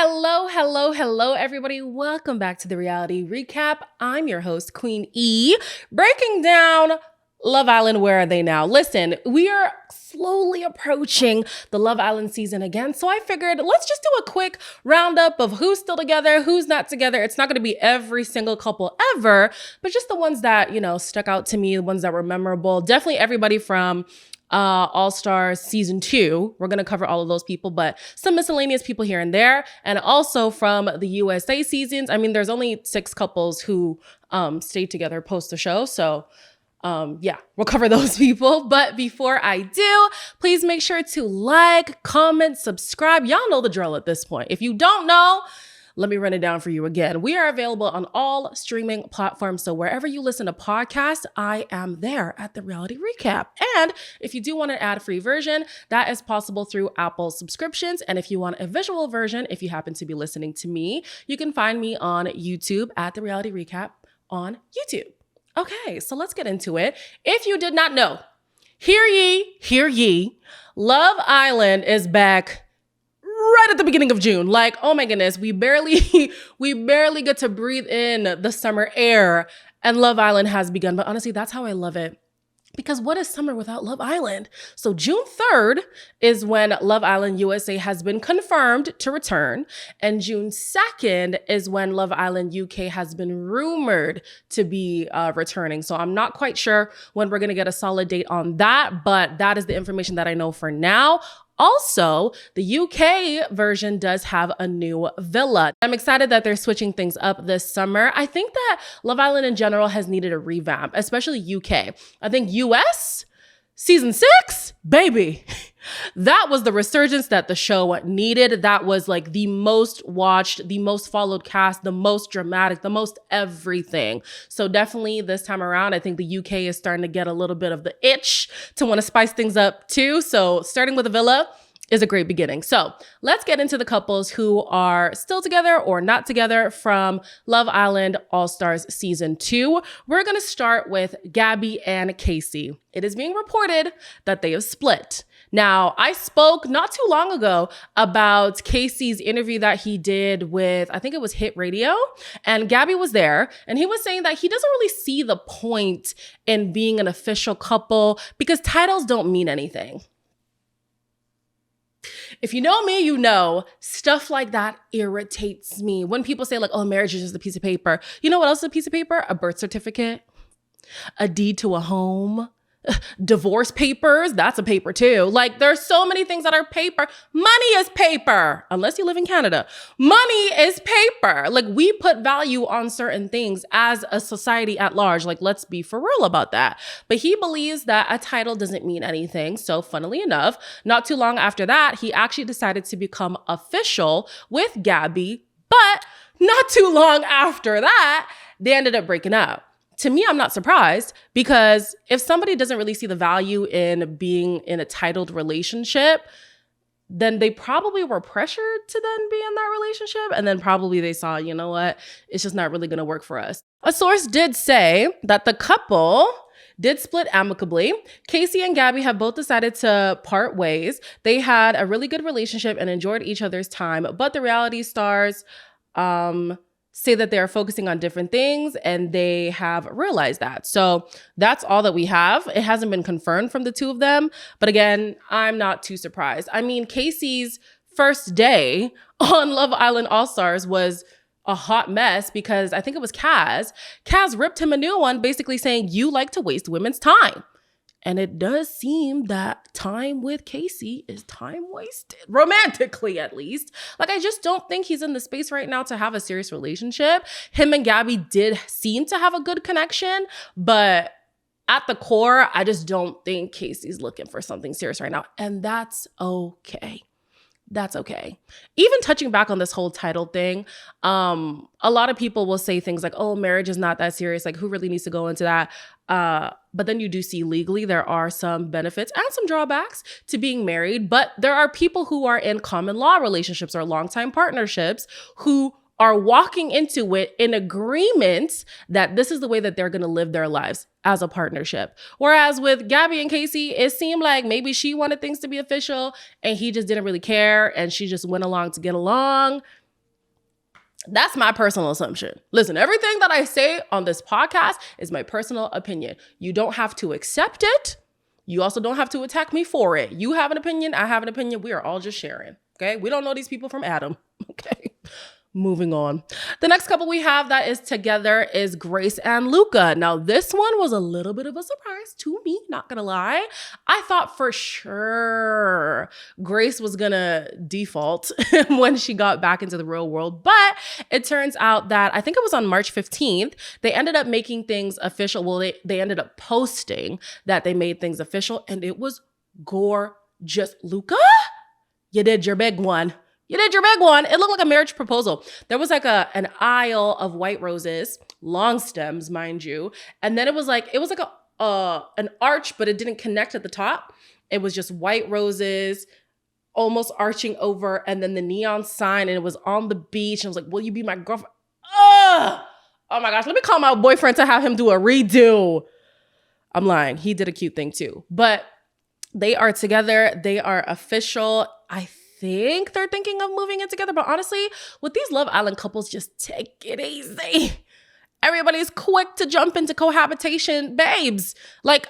Hello, everybody. Welcome back to the Reality Recap. I'm your host, Queen E, breaking down Love Island. Where are they now? Listen, we are slowly approaching the Love Island season again, so I figured let's just do a quick roundup of who's still together, who's not together. It's not going to be every single couple ever, but just the ones that, stuck out to me, the ones that were memorable. Definitely everybody from All-Stars season 2. We're going to cover all of those people, but some miscellaneous people here and there. And also from the USA seasons. I mean, there's only 6 couples who stayed together post the show. So we'll cover those people. But before I do, please make sure to like, comment, subscribe. Y'all know the drill at this point. If you don't know, let me run it down for you again. We are available on all streaming platforms. So wherever you listen to podcasts, I am there at the Reality Recap. And if you do want an ad-free version, that is possible through Apple subscriptions. And if you want a visual version, if you happen to be listening to me, you can find me on YouTube at the Reality Recap on YouTube. Okay, so let's get into it. If you did not know, hear ye, Love Island is back right at the beginning of June. Like, oh my goodness, we barely get to breathe in the summer air and Love Island has begun. But honestly, that's how I love it. Because what is summer without Love Island? So June 3rd is when Love Island USA has been confirmed to return. And June 2nd is when Love Island UK has been rumored to be returning. So I'm not quite sure when we're going to get a solid date on that, but that is the information that I know for now. Also, the UK version does have a new villa. I'm excited that they're switching things up this summer. I think that Love Island in general has needed a revamp, especially UK. I think US, season 6, baby. That was the resurgence that the show needed. That was like the most watched, the most followed cast, the most dramatic, the most everything. So definitely this time around, I think the UK is starting to get a little bit of the itch to want to spice things up too. So starting with a villa is a great beginning. So let's get into the couples who are still together or not together from Love Island All-Stars season 2. We're going to start with Gabby and Casey. It is being reported that they have split. Now, I spoke not too long ago about Casey's interview that he did with, I think it was Hit Radio, and Gabby was there, and he was saying that he doesn't really see the point in being an official couple because titles don't mean anything. If you know me, you know stuff like that irritates me. When people say like, oh, marriage is just a piece of paper. You know what else is a piece of paper? A birth certificate, a deed to a home, divorce papers, that's a paper too. Like there's so many things that are paper. Money is paper, unless you live in Canada. Money is paper. Like we put value on certain things as a society at large. Like let's be for real about that. But he believes that a title doesn't mean anything. So funnily enough, not too long after that, he actually decided to become official with Gabby. But not too long after that, they ended up breaking up. To me, I'm not surprised because if somebody doesn't really see the value in being in a titled relationship, then they probably were pressured to then be in that relationship. And then probably they saw, you know what, it's just not really going to work for us. A source did say that the couple did split amicably. Casey and Gabby have both decided to part ways. They had a really good relationship and enjoyed each other's time, but the reality stars, say that they're focusing on different things and they have realized that. So that's all that we have. It hasn't been confirmed from the two of them. But again, I'm not too surprised. I mean, Casey's first day on Love Island All-Stars was a hot mess because I think it was Kaz. Kaz ripped him a new one basically saying, you like to waste women's time. And it does seem that time with Casey is time wasted, romantically at least. Like, I just don't think he's in the space right now to have a serious relationship. Him and Gabby did seem to have a good connection, but at the core, I just don't think Casey's looking for something serious right now. And that's okay. That's okay. Even touching back on this whole title thing, a lot of people will say things like, oh, marriage is not that serious. Like, who really needs to go into that? But then you do see legally there are some benefits and some drawbacks to being married. But there are people who are in common law relationships or longtime partnerships who are walking into it in agreement that this is the way that they're going to live their lives as a partnership. Whereas with Gabby and Casey, it seemed like maybe she wanted things to be official and he just didn't really care and she just went along to get along. That's my personal assumption. Listen, everything that I say on this podcast is my personal opinion. You don't have to accept it. You also don't have to attack me for it. You have an opinion. I have an opinion. We are all just sharing. Okay. We don't know these people from Adam. Okay. Moving on. The next couple we have that is together is Grace and Luca. Now, this one was a little bit of a surprise to me, not gonna lie. I thought for sure Grace was gonna default when she got back into the real world, but it turns out that I think it was on March 15th, they ended up making things official. Well, they ended up posting that they made things official, and it was gorgeous. Luca, you did your big one. You did your big one. It looked like a marriage proposal. There was like an aisle of white roses, long stems, mind you. And then it was like an arch, but it didn't connect at the top. It was just white roses, almost arching over, and then the neon sign, and it was on the beach. And I was like, will you be my girlfriend? Oh my gosh, let me call my boyfriend to have him do a redo. I'm lying. He did a cute thing too. But they are together. They are official. I think they're thinking of moving in together, but honestly, with these Love Island couples, just take it easy. Everybody's quick to jump into cohabitation, babes. Like,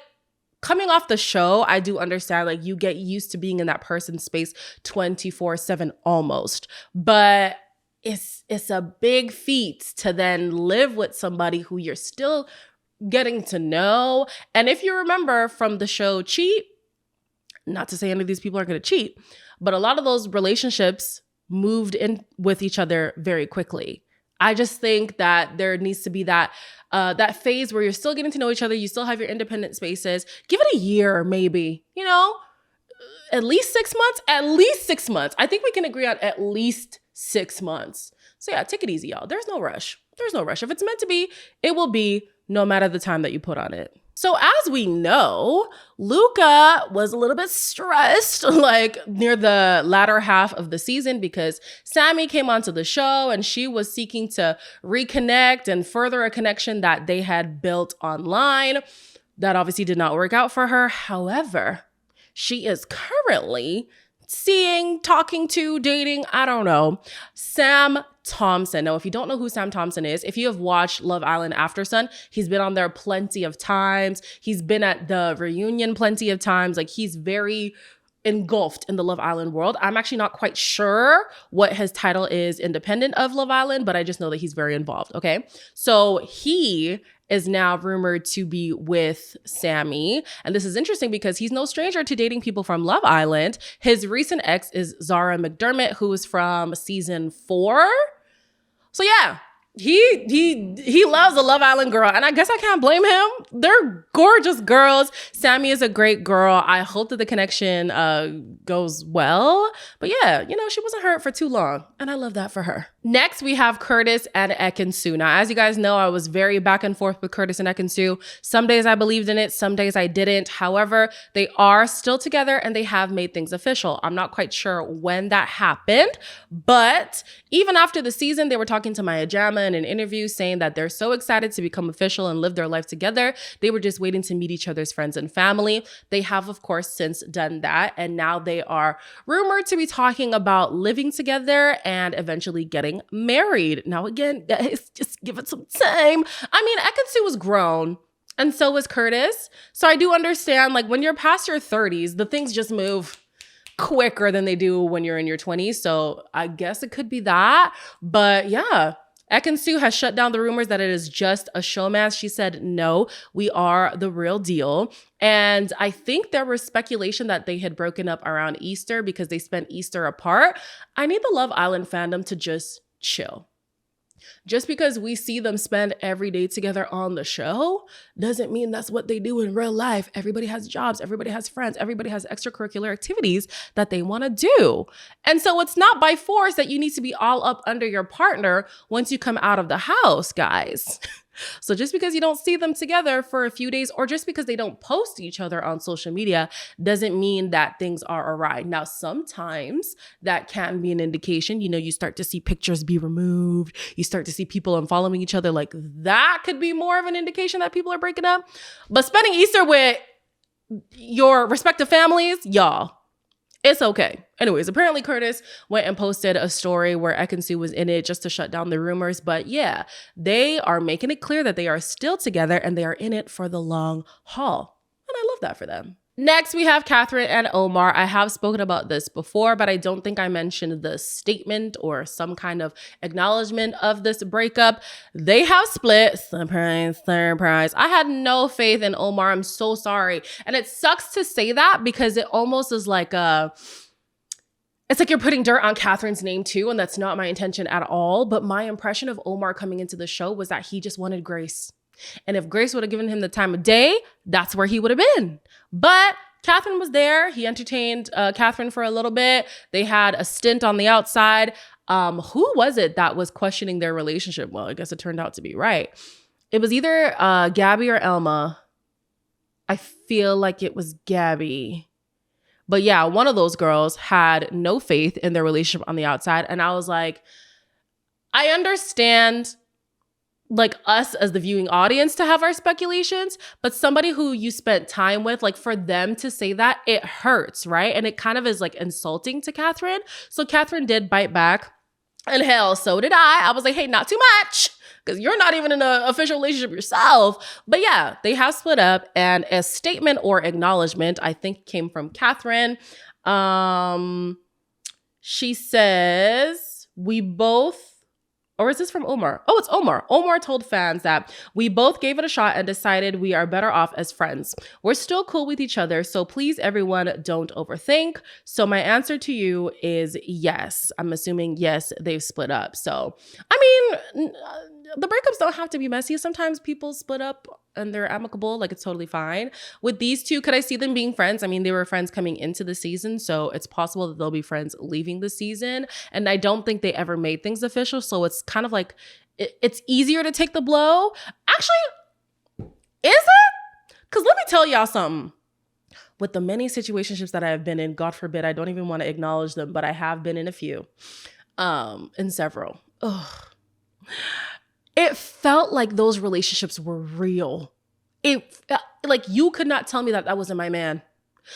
coming off the show, I do understand, like, you get used to being in that person's space 24/7 almost, but it's a big feat to then live with somebody who you're still getting to know. And if you remember from the show Cheat, not to say any of these people are going to cheat, but a lot of those relationships moved in with each other very quickly. I just think that there needs to be that phase where you're still getting to know each other. You still have your independent spaces. Give it a year, maybe, at least 6 months, at least 6 months. I think we can agree on at least 6 months. So yeah, take it easy, y'all. There's no rush. There's no rush. If it's meant to be, it will be, no matter the time that you put on it. So as we know, Luca was a little bit stressed like near the latter half of the season because Sammy came onto the show and she was seeking to reconnect and further a connection that they had built online. That obviously did not work out for her. However, she is currently talking to, dating, I don't know, Sam Thompson. Now, if you don't know who Sam Thompson is, if you have watched Love Island After Sun, he's been on there plenty of times. He's been at the reunion plenty of times. Like, he's very engulfed in the Love Island world. I'm actually not quite sure what his title is independent of Love Island, but I just know that he's very involved, okay? So he is now rumored to be with Sammy. And this is interesting because he's no stranger to dating people from Love Island. His recent ex is Zara McDermott, who is from season 4. So yeah, he loves a Love Island girl, and I guess I can't blame him. They're gorgeous girls. Sammy is a great girl. I hope that the connection goes well. But yeah, she wasn't hurt for too long, and I love that for her. Next, we have Curtis and Ekin-Su. Now, as you guys know, I was very back and forth with Curtis and Ekin-Su. Some days I believed in it, some days I didn't. However, they are still together and they have made things official. I'm not quite sure when that happened, but even after the season, they were talking to Maya Jama in an interview saying that they're so excited to become official and live their life together. They were just waiting to meet each other's friends and family. They have, of course, since done that, and now they are rumored to be talking about living together and eventually getting married. Now, again, guys, just give it some time. I mean, Ekin-Su was grown, and so was Curtis. So I do understand, like, when you're past your 30s, the things just move quicker than they do when you're in your 20s. So I guess it could be that. But yeah, Ekin-Su has shut down the rumors that it is just a showmance. She said, no, we are the real deal. And I think there was speculation that they had broken up around Easter because they spent Easter apart. I need the Love Island fandom to just chill. Just because we see them spend every day together on the show doesn't mean that's what they do in real life. Everybody has jobs, everybody has friends, everybody has extracurricular activities that they want to do. And so it's not by force that you need to be all up under your partner once you come out of the house, guys. So just because you don't see them together for a few days or just because they don't post each other on social media doesn't mean that things are awry. Now, sometimes that can be an indication. You start to see pictures be removed. You start to see people unfollowing each other. Like, that could be more of an indication that people are breaking up. But spending Easter with your respective families, y'all, it's okay. Anyways, apparently Curtis went and posted a story where Ekin-Su was in it just to shut down the rumors. But yeah, they are making it clear that they are still together and they are in it for the long haul. And I love that for them. Next, we have Catherine and Omar. I have spoken about this before, but I don't think I mentioned the statement or some kind of acknowledgement of this breakup. They have split. Surprise, surprise. I had no faith in Omar. I'm so sorry. And it sucks to say that because it almost is like it's like you're putting dirt on Catherine's name too, and that's not my intention at all. But my impression of Omar coming into the show was that he just wanted Grace. And if Grace would have given him the time of day, that's where he would have been. But Catherine was there. He entertained Catherine for a little bit. They had a stint on the outside. Who was it that was questioning their relationship? Well, I guess it turned out to be right. It was either Gabby or Elma. I feel like it was Gabby. But yeah, one of those girls had no faith in their relationship on the outside. And I was like, I understand like us as the viewing audience to have our speculations, but somebody who you spent time with, like for them to say that, it hurts, right? And it kind of is like insulting to Catherine. So Catherine did bite back, and hell, so did I. I was like, hey, not too much, because you're not even in an official relationship yourself. But yeah, they have split up, and a statement or acknowledgement, I think, came from Catherine. She says, we both, or is this from Omar? Oh, it's Omar. Omar told fans that we both gave it a shot and decided we are better off as friends. We're still cool with each other, so please, everyone, don't overthink. So my answer to you is yes. I'm assuming yes, they've split up. So, I mean, the breakups don't have to be messy. Sometimes people split up and they're amicable, like it's totally fine. With these two, could I see them being friends? I mean, they were friends coming into the season, so it's possible that they'll be friends leaving the season. And I don't think they ever made things official, so it's kind of like, it's easier to take the blow. Actually, is it? Because let me tell y'all something. With the many situationships that I have been in, God forbid, I don't even want to acknowledge them, but I have been in a few, in several. Ugh. It felt like those relationships were real. Like you could not tell me that wasn't my man.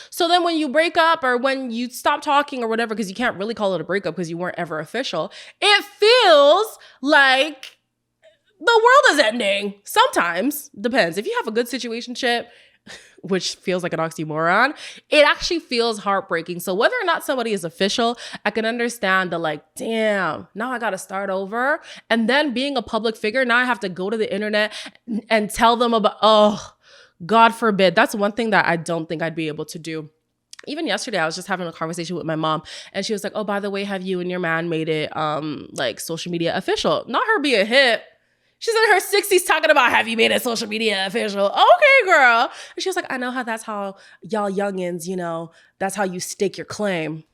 So then when you break up or when you stop talking or whatever, because you can't really call it a breakup because you weren't ever official, it feels like the world is ending. Sometimes, depends. If you have a good situationship, which feels like an oxymoron, it actually feels heartbreaking. So whether or not somebody is official, I can understand the like, damn, now I got to start over. And then being a public figure, now I have to go to the internet and tell them about, oh, God forbid. That's one thing that I don't think I'd be able to do. Even yesterday, I was just having a conversation with my mom and she was like, oh, by the way, have you and your man made it like social media official? Not her be a hit. She's in her 60s talking about, have you made it social media official? Okay, girl. And she was like, I know how that's how y'all youngins, you know, that's how you stake your claim.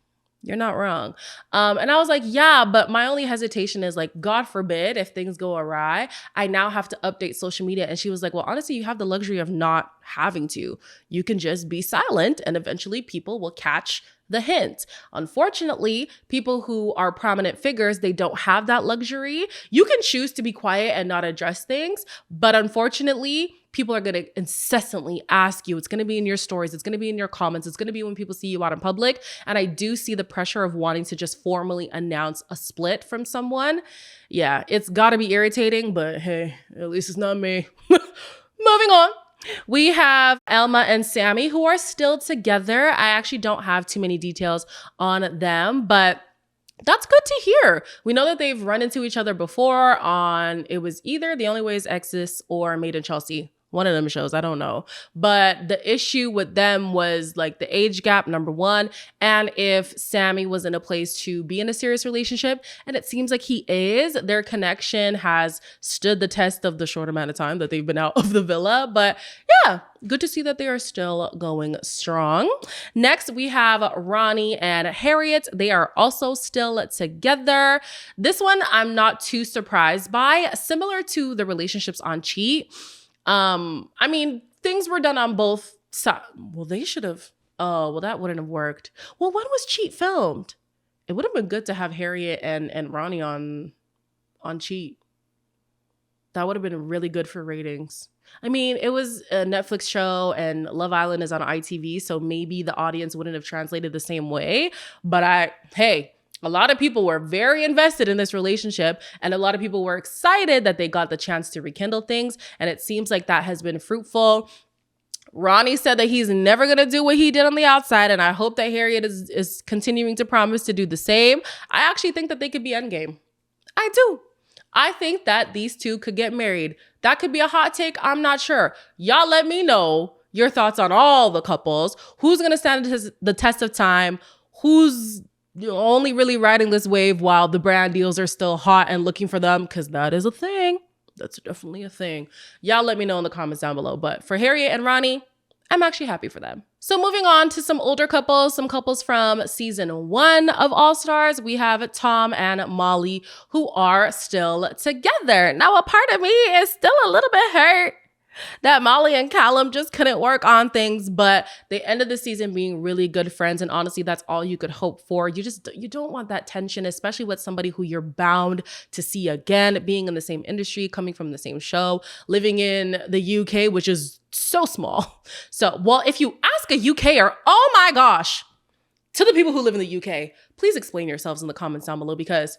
You're not wrong. And I was like, yeah, but my only hesitation is like, God forbid, if things go awry, I now have to update social media. And she was like, well, honestly, you have the luxury of not having to. You can just be silent and eventually people will catch the hint. Unfortunately, people who are prominent figures, they don't have that luxury. You can choose to be quiet and not address things, but unfortunately, people are going to incessantly ask you. It's going to be in your stories. It's going to be in your comments. It's going to be when people see you out in public. And I do see the pressure of wanting to just formally announce a split from someone. Yeah, it's got to be irritating, but hey, at least it's not me. Moving on. We have Elma and Sammy who are still together. I actually don't have too many details on them, but that's good to hear. We know that they've run into each other before on, it was either The Only Way Is Exes or Made in Chelsea. One of them shows, I don't know. But the issue with them was like the age gap, number one, and if Sammy was in a place to be in a serious relationship, and it seems like he is, their connection has stood the test of the short amount of time that they've been out of the villa. But yeah, good to see that they are still going strong. Next, we have Ronnie and Harriet. They are also still together. This one I'm not too surprised by. Similar to the relationships on Cheat. I mean, things were done on both sides. Well, they should have. Oh, well, that wouldn't have worked. Well, when was Cheat filmed? It would have been good to have Harriet and Ronnie on Cheat. That would have been really good for ratings. I mean, it was a Netflix show and Love Island is on ITV, so maybe the audience wouldn't have translated the same way. But a lot of people were very invested in this relationship, and a lot of people were excited that they got the chance to rekindle things, and it seems like that has been fruitful. Ronnie said that he's never going to do what he did on the outside, and I hope that Harriet is continuing to promise to do the same. I actually think that they could be endgame. I do. I think that these two could get married. That could be a hot take. I'm not sure. Y'all let me know your thoughts on all the couples. Who's going to stand the test of time? Who's only really riding this wave while the brand deals are still hot and looking for them? Because that is a thing. That's definitely a thing. Y'all let me know in the comments down below. But for Harriet and Ronnie, I'm actually happy for them. So moving on to some older couples, some couples from season 1 of All Stars, we have Tom and Molly, who are still together. Now, a part of me is still a little bit hurt that Molly and Callum just couldn't work on things, but they ended the season being really good friends. And honestly, that's all you could hope for. You don't want that tension, especially with somebody who you're bound to see again, being in the same industry, coming from the same show, living in the UK, which is so small. So, well, if you ask a UKer, oh my gosh, to the people who live in the UK, please explain yourselves in the comments down below, because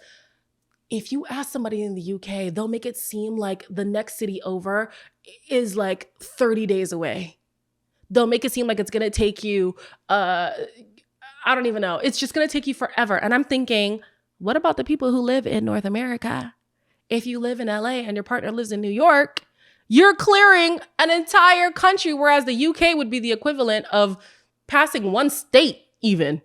if you ask somebody in the UK, they'll make it seem like the next city over is like 30 days away. They'll make it seem like it's going to take you, I don't even know. It's just going to take you forever. And I'm thinking, what about the people who live in North America? If you live in LA and your partner lives in New York, you're clearing an entire country, whereas the UK would be the equivalent of passing one state even.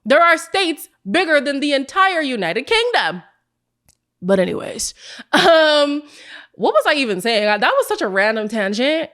There are states bigger than the entire United Kingdom. But anyways, what was I even saying? That was such a random tangent.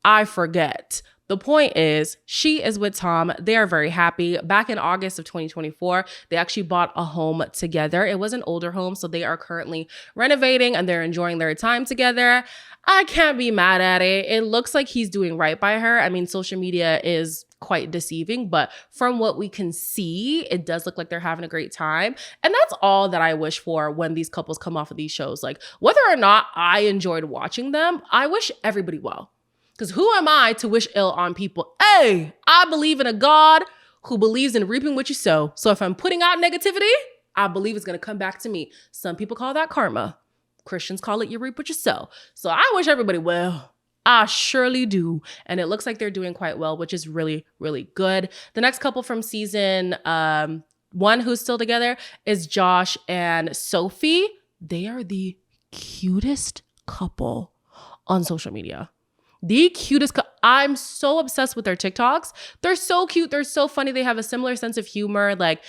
I forget. The point is, she is with Tom. They are very happy. Back in August of 2024, they actually bought a home together. It was an older home, so they are currently renovating and they're enjoying their time together. I can't be mad at it. It looks like he's doing right by her. I mean, social media is quite deceiving, but from what we can see, it does look like they're having a great time. And that's all that I wish for when these couples come off of these shows. Like, whether or not I enjoyed watching them, I wish everybody well. Because who am I to wish ill on people? Hey, I believe in a God who believes in reaping what you sow. So if I'm putting out negativity, I believe it's going to come back to me. Some people call that karma. Christians call it you reap what you sow. So I wish everybody well. I surely do. And it looks like they're doing quite well, which is really, really good. The next couple from season 1 who's still together is Josh and Sophie. They are the cutest couple on social media. The cutest. I'm so obsessed with their TikToks. They're so cute. They're so funny. They have a similar sense of humor. Like,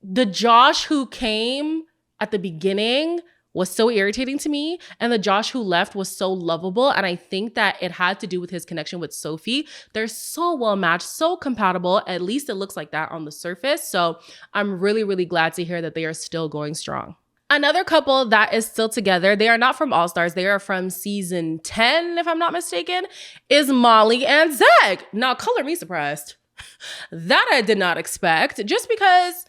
the Josh who came at the beginning was so irritating to me, and the Josh who left was so lovable. And I think that it had to do with his connection with Sophie. They're so well matched, so compatible. At least it looks like that on the surface. So I'm really, really glad to hear that they are still going strong. Another couple that is still together, they are not from All Stars, they are from season 10, if I'm not mistaken, is Molly and Zach. Now, color me surprised. That I did not expect, just because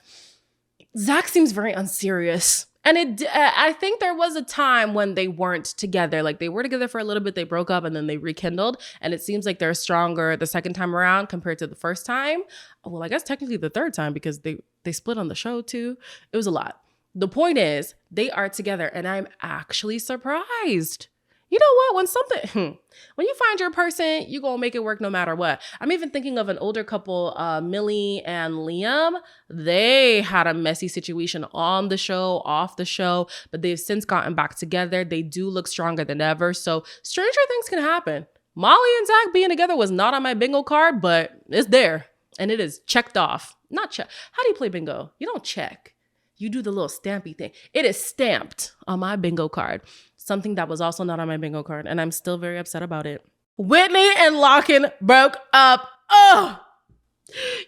Zach seems very unserious. And I think there was a time when they weren't together. Like, they were together for a little bit, they broke up, and then they rekindled. And it seems like they're stronger the second time around compared to the first time. Well, I guess technically the third time, because they split on the show too. It was a lot. The point is, they are together, and I'm actually surprised. You know what? When you find your person, you're going to make it work no matter what. I'm even thinking of an older couple, Millie and Liam. They had a messy situation on the show, off the show, but they've since gotten back together. They do look stronger than ever. So stranger things can happen. Molly and Zach being together was not on my bingo card, but it's there, and it is checked off. Not check. How do you play bingo? You don't check. You do the little stampy thing. It is stamped on my bingo card. Something that was also not on my bingo card, and I'm still very upset about it. Whitney and Lochlan broke up. Oh,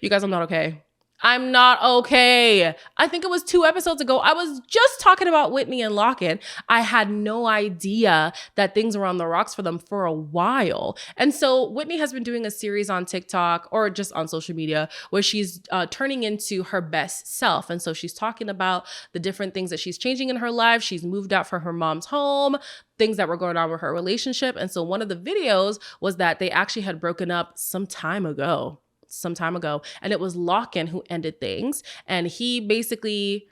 you guys, I'm not okay. I'm not okay. I think it was 2 episodes ago. I was just talking about Whitney and Lochlan. I had no idea that things were on the rocks for them for a while. And so Whitney has been doing a series on TikTok or just on social media where she's turning into her best self. And so she's talking about the different things that she's changing in her life. She's moved out from her mom's home, things that were going on with her relationship. And so one of the videos was that they actually had broken up some time ago. And it was Lochlan who ended things. And he basically,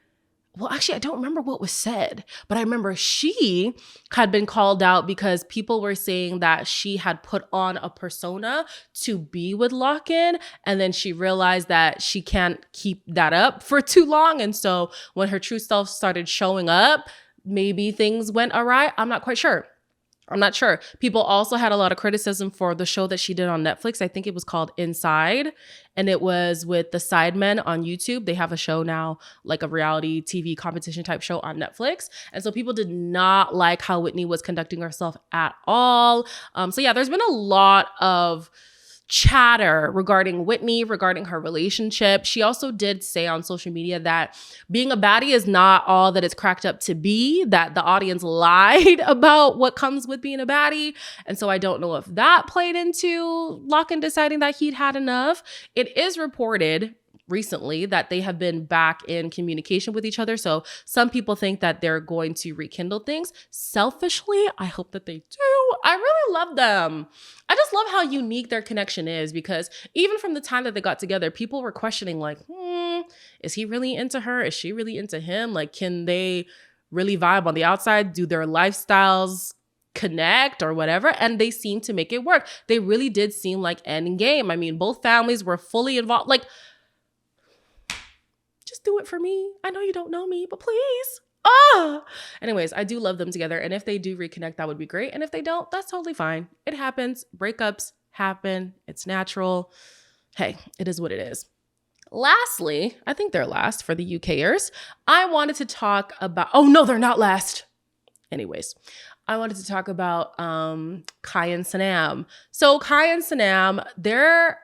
well, actually, I don't remember what was said, but I remember she had been called out because people were saying that she had put on a persona to be with Lochlan. And then she realized that she can't keep that up for too long. And so when her true self started showing up, maybe things went awry. I'm not sure. People also had a lot of criticism for the show that she did on Netflix. I think it was called Inside, and it was with the Sidemen on YouTube. They have a show now, like a reality TV competition type show on Netflix. And so people did not like how Whitney was conducting herself at all. So yeah, there's been a lot of chatter regarding Whitney, regarding her relationship. She also did say on social media that being a baddie is not all that it's cracked up to be, that the audience lied about what comes with being a baddie. And so I don't know if that played into Lochlan deciding that he'd had enough. It is reported recently that they have been back in communication with each other. So some people think that they're going to rekindle things. Selfishly, I hope that they do. I really love them. I just love how unique their connection is, because even from the time that they got together, people were questioning like, is he really into her? Is she really into him? Like, can they really vibe on the outside? Do their lifestyles connect or whatever? And they seem to make it work. They really did seem like end game. I mean, both families were fully involved. Like, just do it for me. I know you don't know me, but please. Anyways, I do love them together. And if they do reconnect, that would be great. And if they don't, that's totally fine. It happens. Breakups happen. It's natural. Hey, it is what it is. Lastly, I think they're last for the UKers. I wanted to talk about, oh no, they're not last. Anyways, I wanted to talk about Kai and Sanam. So Kai and Sanam, they're,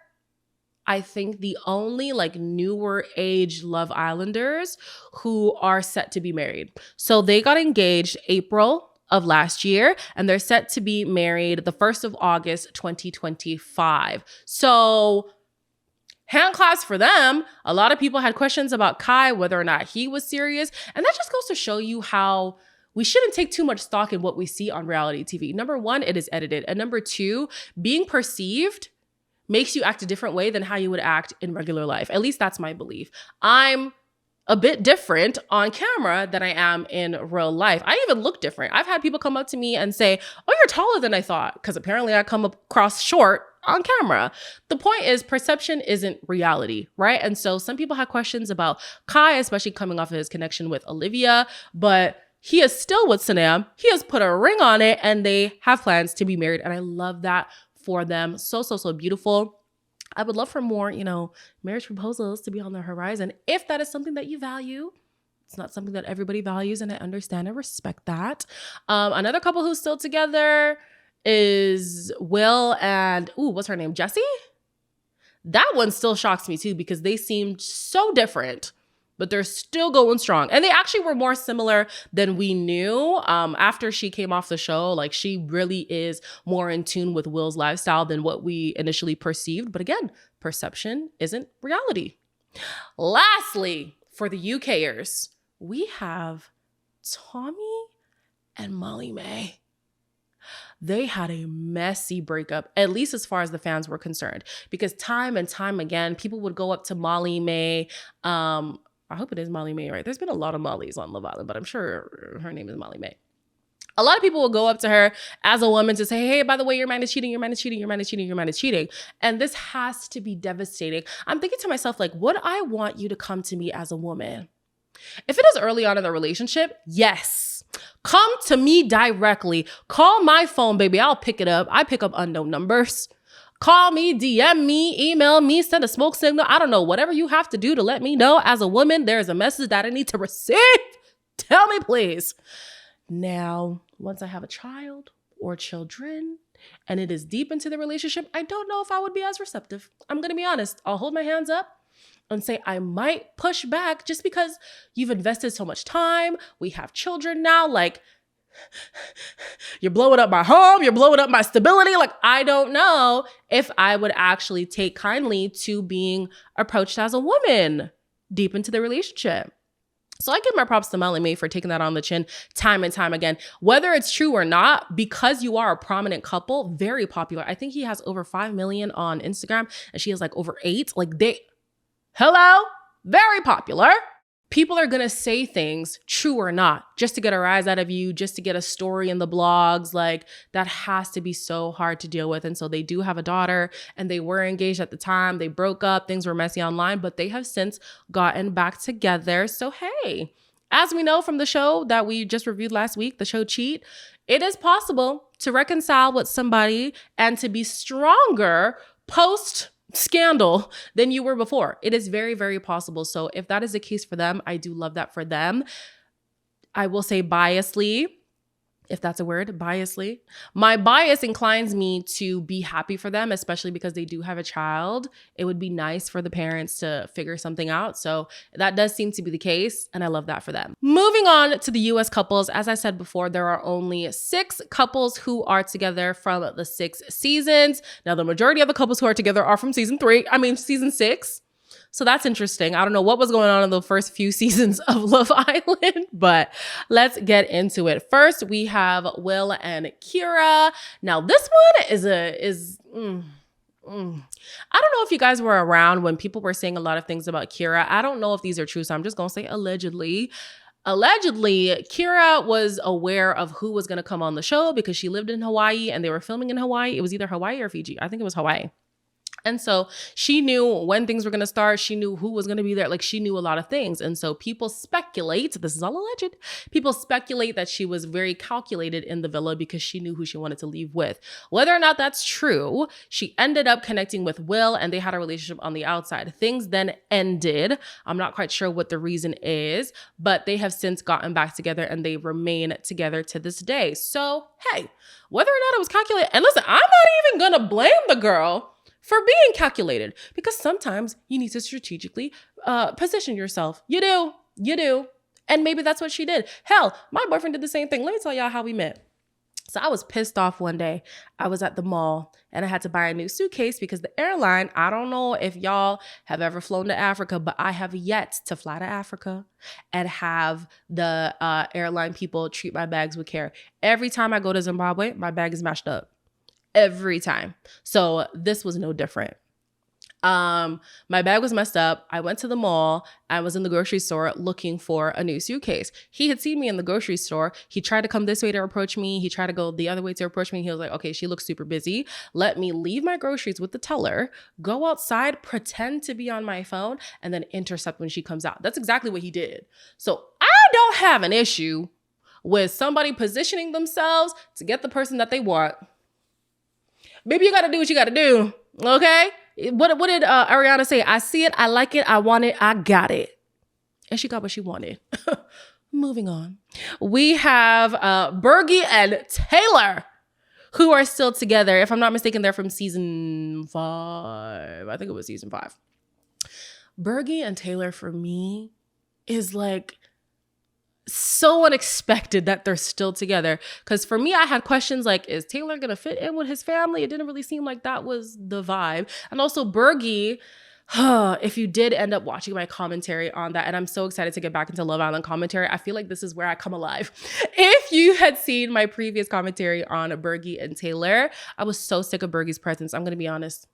I think, the only like newer age Love Islanders who are set to be married. So they got engaged April of last year, and they're set to be married the 1st of August, 2025. So hand claps for them. A lot of people had questions about Kai, whether or not he was serious. And that just goes to show you how we shouldn't take too much stock in what we see on reality TV. Number one, it is edited. And number two, being perceived makes you act a different way than how you would act in regular life. At least that's my belief. I'm a bit different on camera than I am in real life. I even look different. I've had people come up to me and say, oh, you're taller than I thought, because apparently I come across short on camera. The point is, perception isn't reality, right? And so some people had questions about Kai, especially coming off of his connection with Olivia, but he is still with Sanam. He has put a ring on it, and they have plans to be married. And I love that for them. So beautiful. I would love for more, marriage proposals to be on the horizon, if that is something that you value. It's not something that everybody values, and I understand and respect that. Another couple who's still together is Will and, what's her name? Jessie? That one still shocks me too, because they seemed so different, but they're still going strong. And they actually were more similar than we knew. After she came off the show, like, she really is more in tune with Will's lifestyle than what we initially perceived. But again, perception isn't reality. Lastly, for the UKers, we have Tommy and Molly-Mae. They had a messy breakup, at least as far as the fans were concerned, because time and time again, people would go up to Molly-Mae. I hope it is Molly-Mae, right? There's been a lot of Mollys on Love Island, but I'm sure her name is Molly-Mae. A lot of people will go up to her as a woman to say, hey, by the way, your man is cheating, your man is cheating, your man is cheating, your man is cheating. And this has to be devastating. I'm thinking to myself, like, would I want you to come to me as a woman? If it is early on in the relationship, yes. Come to me directly. Call my phone, baby. I'll pick it up. I pick up unknown numbers. Call me, DM me, email me, send a smoke signal. I don't know, whatever you have to do to let me know as a woman, there's a message that I need to receive. Tell me, please. Now, once I have a child or children and it is deep into the relationship, I don't know if I would be as receptive. I'm going to be honest. I'll hold my hands up. and say, I might push back just because you've invested so much time. We have children now. Like, you're blowing up my home. You're blowing up my stability. Like, I don't know if I would actually take kindly to being approached as a woman deep into the relationship. So I give my props to Molly-Mae for taking that on the chin time and time again. Whether it's true or not, because you are a prominent couple, very popular. I think he has over 5 million on Instagram and she has like over 8. Like hello, very popular. People are going to say things, true or not, just to get a rise out of you, just to get a story in the blogs. Like, that has to be so hard to deal with. And so they do have a daughter and they were engaged at the time. They broke up. Things were messy online, but they have since gotten back together. So, hey, as we know from the show that we just reviewed last week, the show Cheat, it is possible to reconcile with somebody and to be stronger post scandal than you were before. It is very, very possible. So if that is the case for them, I do love that for them. I will say biasly, if that's a word, biasly, my bias inclines me to be happy for them, especially because they do have a child. It would be nice for the parents to figure something out. So that does seem to be the case, and I love that for them. Moving on to the US couples, as I said before, there are only 6 couples who are together from the 6 seasons. Now, the majority of the couples who are together are from season 6. So that's interesting. I don't know what was going on in the first few seasons of Love Island, but let's get into it. First, we have Will and Kira. Now, this one I don't know if you guys were around when people were saying a lot of things about Kira. I don't know if these are true, so I'm just going to say allegedly. Allegedly, Kira was aware of who was going to come on the show because she lived in Hawaii and they were filming in Hawaii. It was either Hawaii or Fiji. I think it was Hawaii. And so she knew when things were going to start. She knew who was going to be there. Like, she knew a lot of things. And so people speculate, this is all alleged, people speculate that she was very calculated in the villa because she knew who she wanted to leave with. Whether or not that's true, she ended up connecting with Will and they had a relationship on the outside. Things then ended. I'm not quite sure what the reason is, but they have since gotten back together and they remain together to this day. So, hey, whether or not it was calculated, and listen, I'm not even going to blame the girl for being calculated, because sometimes you need to strategically position yourself. You do. And maybe that's what she did. Hell, my boyfriend did the same thing. Let me tell y'all how we met. So I was pissed off one day. I was at the mall and I had to buy a new suitcase because the airline, I don't know if y'all have ever flown to Africa, but I have yet to fly to Africa and have the airline people treat my bags with care. Every time I go to Zimbabwe, my bag is mashed up. Every time. So this was no different. My bag was messed up. I went to the mall. I was in the grocery store looking for a new suitcase. He had seen me in the grocery store. He tried to come this way to approach me. He tried to go the other way to approach me. He was like, okay, she looks super busy. Let me leave my groceries with the teller, go outside, pretend to be on my phone, and then intercept when she comes out. That's exactly what he did. So I don't have an issue with somebody positioning themselves to get the person that they want. Baby, you got to do what you got to do, okay? What did Ariana say? I see it, I like it, I want it, I got it. And she got what she wanted. Moving on. We have Bergie and Taylor, who are still together. If I'm not mistaken, they're from season 5. I think it was season 5. Bergie and Taylor, for me, is like so unexpected that they're still together. Because for me, I had questions like, is Taylor going to fit in with his family? It didn't really seem like that was the vibe. And also Bergie, if you did end up watching my commentary on that, and I'm so excited to get back into Love Island commentary. I feel like this is where I come alive. If you had seen my previous commentary on Bergie and Taylor, I was so sick of Bergie's presence. I'm going to be honest.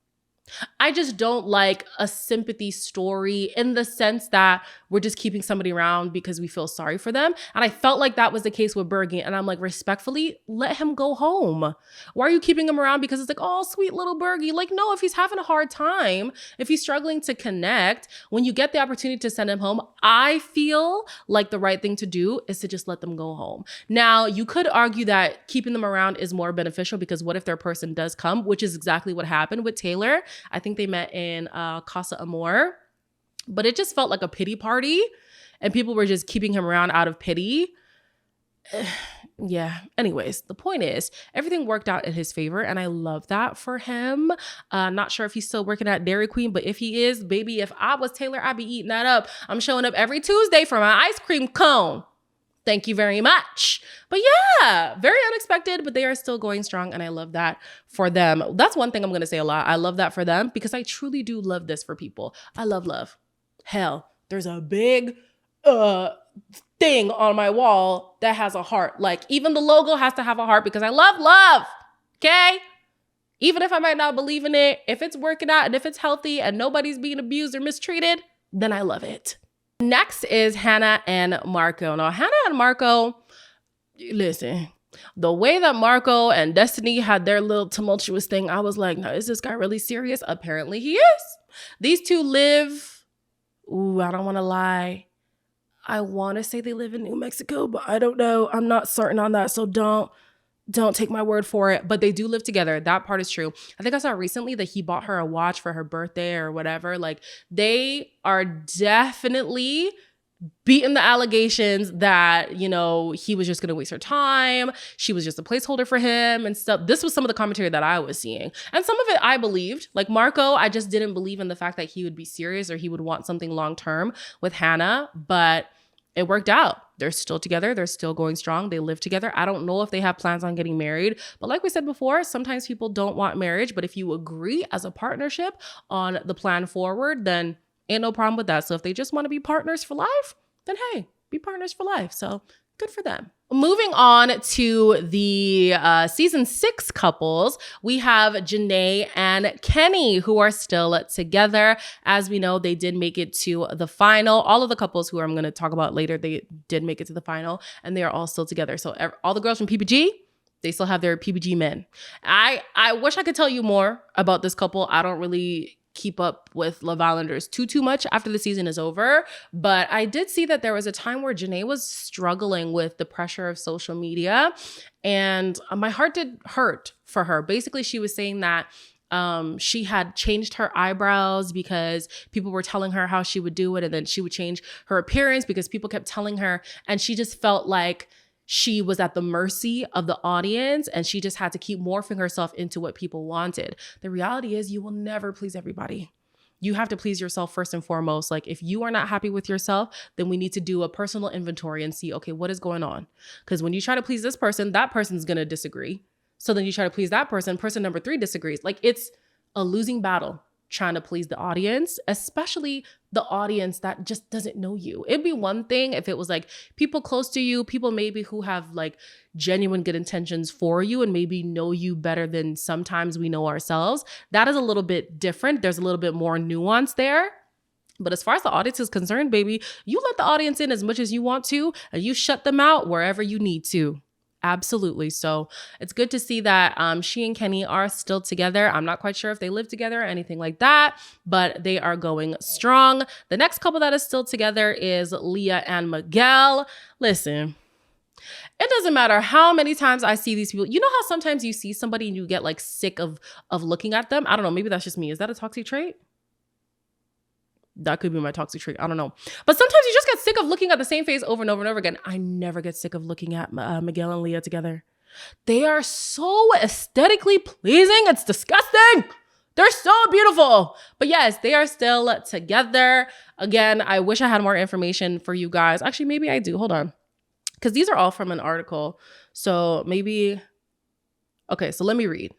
I just don't like a sympathy story in the sense that we're just keeping somebody around because we feel sorry for them. And I felt like that was the case with Bergie. And I'm like, respectfully, let him go home. Why are you keeping him around? Because it's like, oh, sweet little Bergie. Like, no, if he's having a hard time, if he's struggling to connect, when you get the opportunity to send him home, I feel like the right thing to do is to just let them go home. Now, you could argue that keeping them around is more beneficial because what if their person does come, which is exactly what happened with Taylor. I think they met in Casa Amor, but it just felt like a pity party and people were just keeping him around out of pity. Yeah. Anyways, the point is everything worked out in his favor, and I love that for him. Not sure if he's still working at Dairy Queen, but if he is, baby, if I was Taylor, I'd be eating that up. I'm showing up every Tuesday for my ice cream cone. Thank you very much. But yeah, very unexpected, but they are still going strong, and I love that for them. That's one thing I'm going to say a lot. I love that for them because I truly do love this for people. I love love. Hell, there's a big thing on my wall that has a heart. Like, even the logo has to have a heart because I love love. Okay? Even if I might not believe in it, if it's working out and if it's healthy and nobody's being abused or mistreated, then I love it. Next is Hannah and Marco. Now, Hannah and Marco, listen, the way that Marco and Destiny had their little tumultuous thing, I was like, now, is this guy really serious? Apparently he is. These two live, I don't want to lie. I want to say they live in New Mexico, but I don't know. I'm not certain on that, so don't take my word for it. But they do live together. That part is true. I think I saw recently that he bought her a watch for her birthday or whatever. Like, they are definitely beating the allegations that, you know, he was just going to waste her time. She was just a placeholder for him and stuff. This was some of the commentary that I was seeing. And some of it I believed. Like Marco, I just didn't believe in the fact that he would be serious or he would want something long-term with Hannah. But it worked out. They're still together. They're still going strong. They live together. I don't know if they have plans on getting married. But like we said before, sometimes people don't want marriage. But if you agree as a partnership on the plan forward, then ain't no problem with that. So if they just want to be partners for life, then hey, be partners for life. So good for them. Moving on to the season 6 couples, we have Janae and Kenny, who are still together. As we know, they did make it to the final. All of the couples who I'm going to talk about later, they did make it to the final, and they are all still together. So all the girls from PPG, they still have their PPG men. I wish I could tell you more about this couple. I don't really keep up with Love Islanders too much after the season is over. But I did see that there was a time where Janae was struggling with the pressure of social media, and my heart did hurt for her. Basically, she was saying that she had changed her eyebrows because people were telling her how she would do it, and then she would change her appearance because people kept telling her, and she just felt like she was at the mercy of the audience and she just had to keep morphing herself into what people wanted. The reality is you will never please everybody. You have to please yourself first and foremost. Like, if you are not happy with yourself, then we need to do a personal inventory and see, okay, what is going on? Because when you try to please this person, that person's going to disagree. So then you try to please that person number 3 disagrees. Like, it's a losing battle trying to please the audience, especially the audience that just doesn't know you. It'd be one thing if it was like people close to you, people maybe who have like genuine good intentions for you and maybe know you better than sometimes we know ourselves. That is a little bit different. There's a little bit more nuance there. But as far as the audience is concerned, baby, you let the audience in as much as you want to, and you shut them out wherever you need to. Absolutely. So it's good to see that she and Kenny are still together. I'm not quite sure if they live together or anything like that, but they are going strong. The next couple that is still together is Leah and Miguel. Listen, it doesn't matter how many times I see these people. You know how sometimes you see somebody and you get like sick of looking at them? I don't know. Maybe that's just me. Is that a toxic trait? That could be my toxic trait. I don't know. But sometimes you just get sick of looking at the same face over and over and over again. I never get sick of looking at Miguel and Leah together. They are so aesthetically pleasing. It's disgusting. They're so beautiful. But yes, they are still together. Again, I wish I had more information for you guys. Actually, maybe I do. Hold on. Because these are all from an article. So maybe... Okay, so let me read.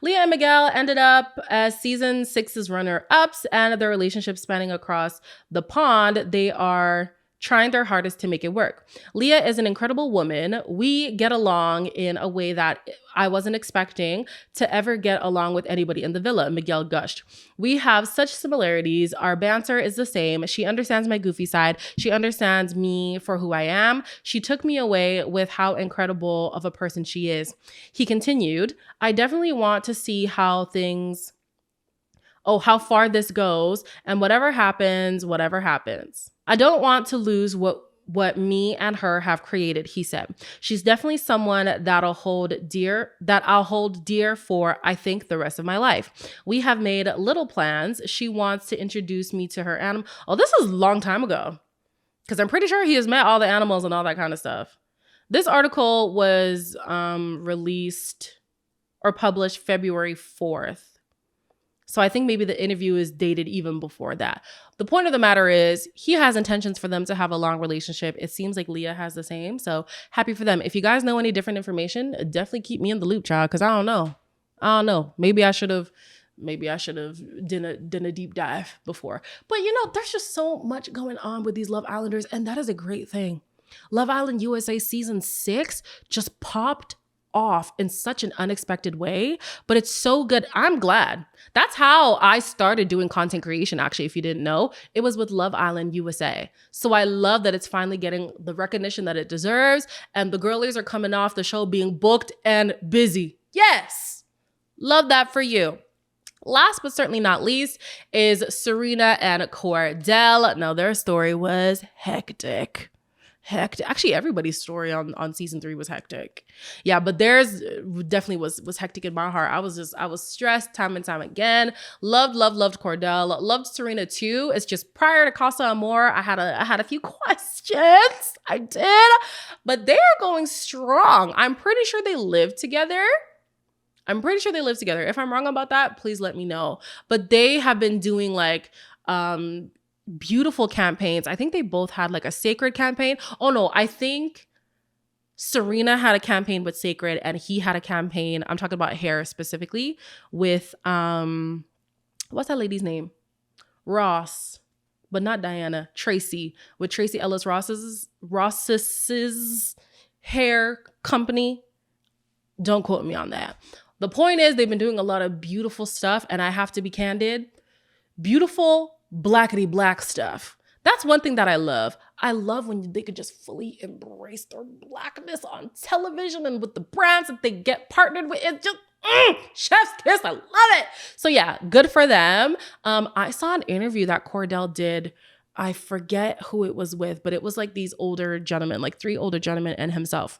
Leah and Miguel ended up as season 6's runner-ups, and their relationship spanning across the pond. They are trying their hardest to make it work. Leah is an incredible woman. We get along in a way that I wasn't expecting to ever get along with anybody in the villa, Miguel gushed. We have such similarities. Our banter is the same. She understands my goofy side. She understands me for who I am. She took me away with how incredible of a person she is. He continued, I definitely want to see how far this goes, and whatever happens. I don't want to lose what me and her have created, he said. She's definitely someone that I'll hold dear for, I think, the rest of my life. We have made little plans. She wants to introduce me to her animal. Oh, this is a long time ago, because I'm pretty sure he has met all the animals and all that kind of stuff. This article was released or published February 4th. So I think maybe the interview is dated even before that. The point of the matter is he has intentions for them to have a long relationship. It seems like Leah has the same. So happy for them. If you guys know any different information, definitely keep me in the loop, child, because I don't know. Maybe I should have done a deep dive before. But there's just so much going on with these Love Islanders, and that is a great thing. Love Island USA season 6 just popped off in such an unexpected way, but it's so good. I'm glad. That's how I started doing content creation, actually, if you didn't know. It was with Love Island USA. So I love that it's finally getting the recognition that it deserves, and the girlies are coming off the show being booked and busy. Yes! Love that for you. Last but certainly not least is Serena and Kordell. Now, their story was hectic. Actually, everybody's story on season 3 was hectic. Yeah, but theirs definitely was hectic in my heart. I was stressed time and time again. Loved Kordell. Loved Serena too. It's just prior to Casa Amor, I had a few questions. I did, but they are going strong. I'm pretty sure they live together. If I'm wrong about that, please let me know. But they have been doing like beautiful campaigns. I think they both had like a Sacred campaign. Oh no, I think Serena had a campaign with Sacred and he had a campaign, I'm talking about hair specifically, with what's that lady's name? Ross, but not Diana, Tracy, with Tracy Ellis Ross's hair company. Don't quote me on that. The point is they've been doing a lot of beautiful stuff, and I have to be candid, beautiful blackety black stuff. That's one thing that I love. I love when they could just fully embrace their blackness on television and with the brands that they get partnered with. It's just chef's kiss. I love it. So yeah, good for them. I saw an interview that Kordell did. I forget who it was with, but it was like these older gentlemen, like 3 older gentlemen and himself.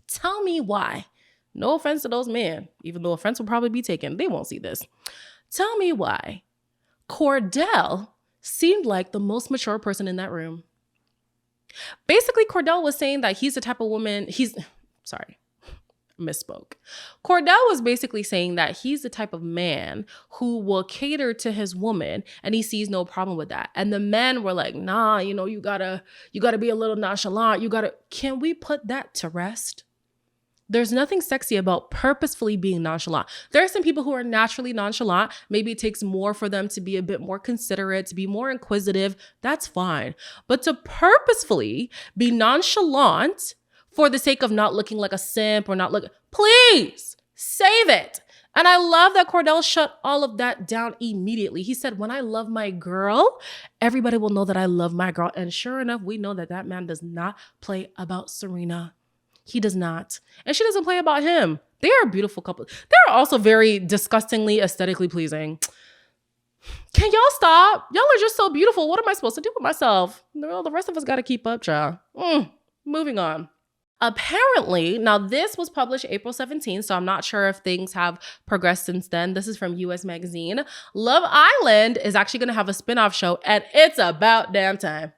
Tell me why. No offense to those men, even though offense will probably be taken. They won't see this. Tell me why Kordell seemed like the most mature person in that room. Basically, Kordell was saying that he's the type of woman, misspoke. Kordell was basically saying that he's the type of man who will cater to his woman and he sees no problem with that. And the men were like, nah, you gotta be a little nonchalant. Can we put that to rest? There's nothing sexy about purposefully being nonchalant. There are some people who are naturally nonchalant. Maybe it takes more for them to be a bit more considerate, to be more inquisitive. That's fine. But to purposefully be nonchalant for the sake of not looking like a simp or please save it. And I love that Kordell shut all of that down immediately. He said, when I love my girl, everybody will know that I love my girl. And sure enough, we know that man does not play about Serena. He does not. And she doesn't play about him. They are a beautiful couple. They're also very disgustingly aesthetically pleasing. Can y'all stop? Y'all are just so beautiful. What am I supposed to do with myself? No, the rest of us got to keep up, child. Moving on. Apparently, now this was published April 17th, so I'm not sure if things have progressed since then. This is from US Magazine. Love Island is actually going to have a spinoff show, and it's about damn time.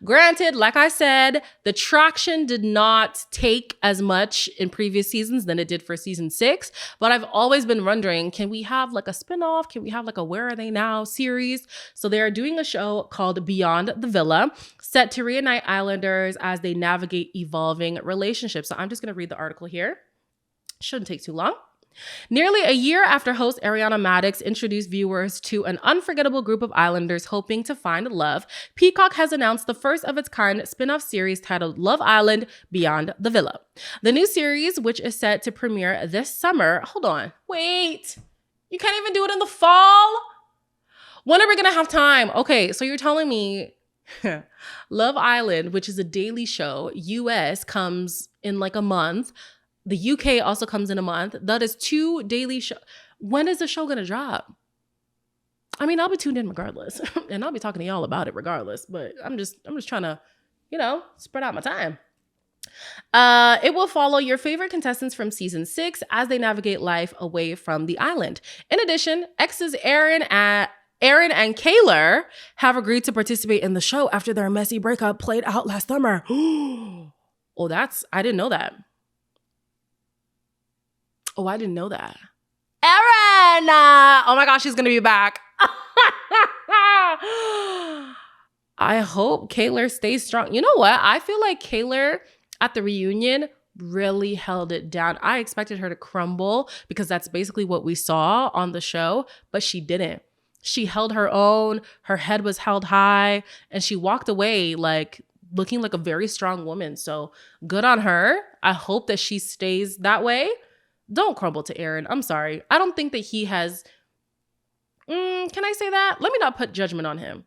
Granted, like I said, the traction did not take as much in previous seasons than it did for season 6, but I've always been wondering, can we have like a spinoff? Can we have like a Where Are They Now series? So they're doing a show called Beyond the Villa, set to reunite Islanders as they navigate evolving relationships. So I'm just going to read the article here. Shouldn't take too long. Nearly a year after host Ariana Madix introduced viewers to an unforgettable group of Islanders hoping to find love, Peacock has announced the first of its kind spin-off series titled Love Island Beyond the Villa. The new series, which is set to premiere this summer, hold on, wait, you can't even do it in the fall? When are we gonna have time? Okay, so you're telling me Love Island, which is a daily show, US comes in like a month. The UK also comes in a month. That is 2 daily shows. When is the show going to drop? I mean, I'll be tuned in regardless. And I'll be talking to y'all about it regardless. But I'm just trying to, spread out my time. It will follow your favorite contestants from season 6 as they navigate life away from the island. In addition, exes Aaron and Kaylor have agreed to participate in the show after their messy breakup played out last summer. Oh, I didn't know that. Oh, I didn't know that. Erin! Oh my gosh, she's going to be back. I hope Kaylor stays strong. You know what? I feel like Kaylor at the reunion really held it down. I expected her to crumble because that's basically what we saw on the show, but she didn't. She held her own. Her head was held high, and she walked away like looking like a very strong woman. So good on her. I hope that she stays that way. Don't crumble to Aaron. I'm sorry. I don't think that he has... can I say that? Let me not put judgment on him.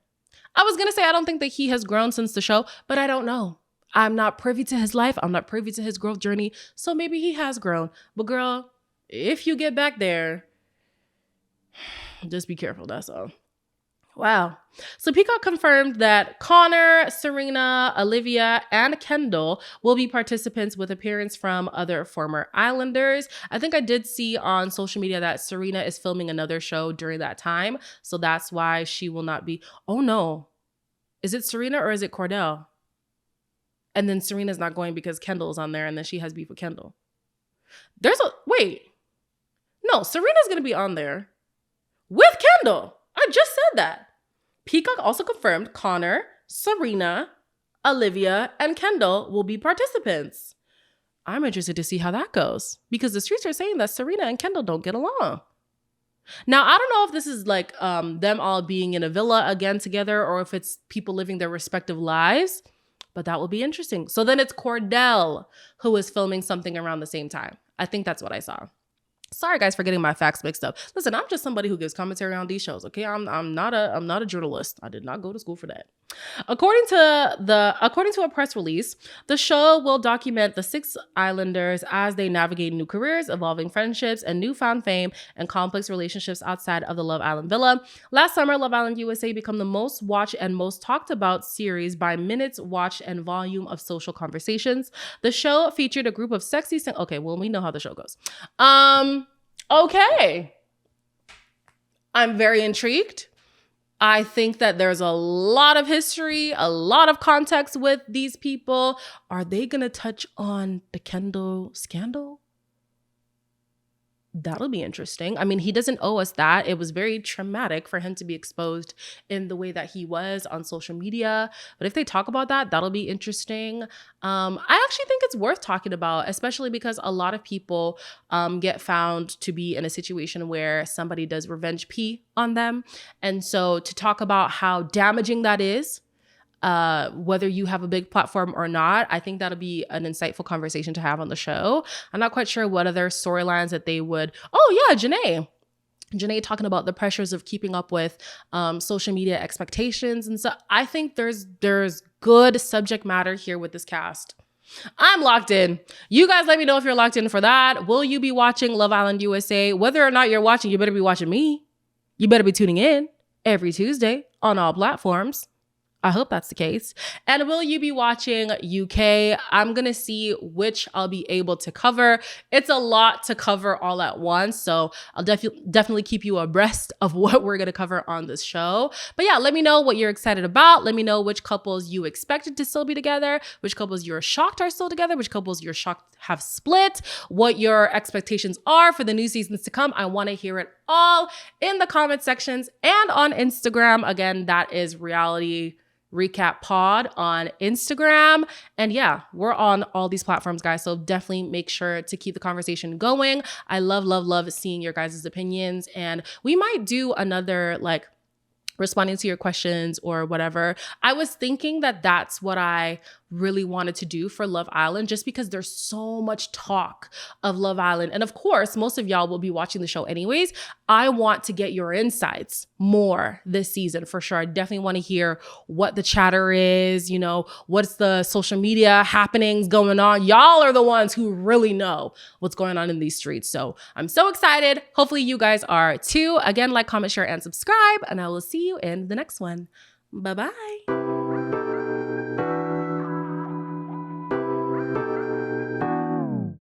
I was going to say I don't think that he has grown since the show, but I don't know. I'm not privy to his life. I'm not privy to his growth journey. So maybe he has grown. But girl, if you get back there, just be careful. That's all. Wow. So Peacock confirmed that Connor, Serena, Olivia, and Kendall will be participants with appearance from other former Islanders. I think I did see on social media that Serena is filming another show during that time. So that's why she will not be. Oh no. Is it Serena or is it Kordell? And then Serena's not going because Kendall's on there and then she has beef with Kendall. Wait. No, Serena's going to be on there with Kendall. I just said that. Peacock also confirmed Connor, Serena, Olivia, and Kendall will be participants. I'm interested to see how that goes because the streets are saying that Serena and Kendall don't get along. Now, I don't know if this is like them all being in a villa again together or if it's people living their respective lives, but that will be interesting. So then it's Kordell who is filming something around the same time. I think that's what I saw. Sorry guys for getting my facts mixed up. Listen, I'm just somebody who gives commentary on these shows, okay? I'm not a journalist. I did not go to school for that. According to a press release, the show will document the 6 Islanders as they navigate new careers, evolving friendships, and newfound fame and complex relationships outside of the Love Island villa. Last summer, Love Island USA became the most watched and most talked about series by minutes watched and volume of social conversations. The show featured a group of sexy okay, well, we know how the show goes. Okay. I'm very intrigued. I think that there's a lot of history, a lot of context with these people. Are they going to touch on the Kendall scandal? That'll be interesting. I mean, he doesn't owe us that. It was very traumatic for him to be exposed in the way that he was on social media. But if they talk about that, that'll be interesting. I actually think it's worth talking about, especially because a lot of people get found to be in a situation where somebody does revenge pee on them. And so to talk about how damaging that is, whether you have a big platform or not, I think that'll be an insightful conversation to have on the show. I'm not quite sure what other storylines that they would. Oh yeah, Janae talking about the pressures of keeping up with social media expectations. And so I think there's good subject matter here with this cast. I'm locked in. You guys let me know if you're locked in for that. Will you be watching Love Island USA? Whether or not you're watching, you better be watching me. You better be tuning in every Tuesday on all platforms. I hope that's the case. And will you be watching UK? I'm going to see which I'll be able to cover. It's a lot to cover all at once. So I'll definitely keep you abreast of what we're going to cover on this show. But yeah, let me know what you're excited about. Let me know which couples you expected to still be together, which couples you're shocked are still together, which couples you're shocked have split, what your expectations are for the new seasons to come. I want to hear it all in the comment sections and on Instagram. Again, that is Reality Recap Pod on Instagram. And yeah, we're on all these platforms, guys. So definitely make sure to keep the conversation going. I love seeing your guys' opinions. And we might do another responding to your questions or whatever. I was thinking that that's what I really wanted to do for Love Island, just because there's so much talk of Love Island. And of course, most of y'all will be watching the show anyways. I want to get your insights more this season for sure. I definitely want to hear what the chatter is, what's the social media happenings going on. Y'all are the ones who really know what's going on in these streets. So I'm so excited. Hopefully you guys are too. Again, like, comment, share, and subscribe, and I will see you in the next one. Bye-bye.